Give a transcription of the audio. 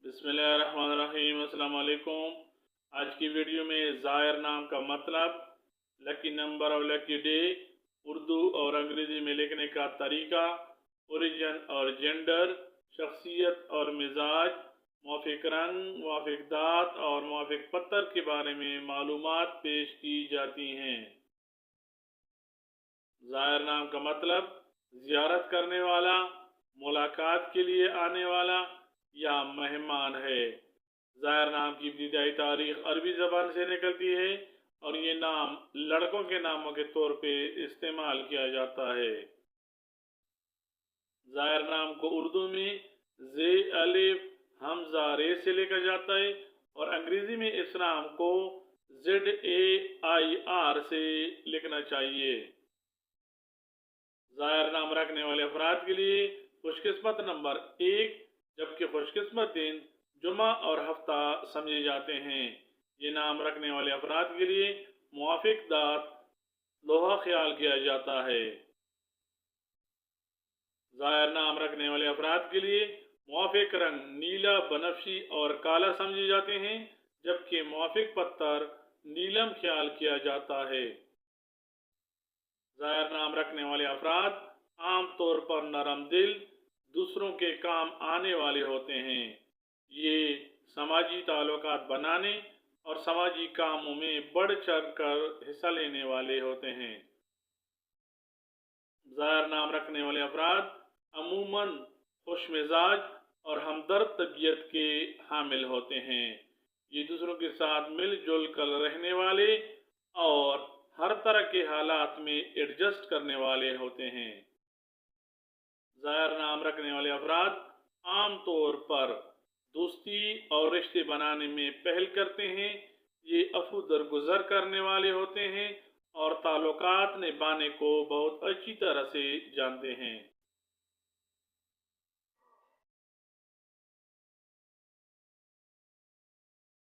बिस्मिल्लाहिर्रहमानिर्रहीम। अस्सलाम वालेकुम। आज की वीडियो में ज़ायर नाम का मतलब, लकी नंबर और लकी डे, उर्दू और अंग्रेज़ी में लिखने का तरीका, ओरिजिन और जेंडर, शख्सियत और मिजाज, मुआफ़िक रंग, मुआफ़िक दात और मुआफ़िक पत्थर के बारे में मालूमात पेश की जाती हैं। ज़ायर नाम का मतलब ज़ियारत करने वाला, मुलाकात के लिए आने वाला या मेहमान है। ज़ायर नाम की इब्तिदाई तारीख अरबी ज़बान से निकलती है और ये नाम लड़कों के नामों के तौर पे इस्तेमाल किया जाता है। ज़ायर नाम को उर्दू में ज़े अलिफ हमज़ा रे से लिखा जाता है और अंग्रेज़ी में इस नाम को ZAIR से लिखना चाहिए। ज़ायर नाम रखने वाले अफराद के लिए खुशकिस्मत नंबर 1, जबकि खुशकिस्मत दिन जुमा और हफ्ता समझे जाते हैं। ये नाम रखने वाले अफराद के लिए मुआफ़िक दात लोहा ख्याल किया जाता है। ज़ायर नाम रखने वाले अफराद के लिए मुआफ़िक रंग नीला, बनफशी और काला समझे जाते हैं, जबकि मुआफ़िक पत्थर नीलम ख्याल किया जाता है। ज़ायर नाम रखने वाले अफराद आम तौर पर नरम दिल, दूसरों के काम आने वाले होते हैं। ये समाजी ताल्लुकात बनाने और समाजी कामों में बढ़ चढ़ कर हिस्सा लेने वाले होते हैं। ज़ायर नाम रखने वाले अफराद अमूमन खुश मिजाज और हमदर्द तबीयत के हामिल होते हैं। ये दूसरों के साथ मिलजुल कर रहने वाले और हर तरह के हालात में एडजस्ट करने वाले होते हैं। ज़ायर नाम रखने वाले अफराद आम तौर पर दोस्ती और रिश्ते बनाने में पहल करते हैं। ये अफू दरगुजर करने वाले होते हैं और ताल्लुकात निभाने को बहुत अच्छी तरह से जानते हैं।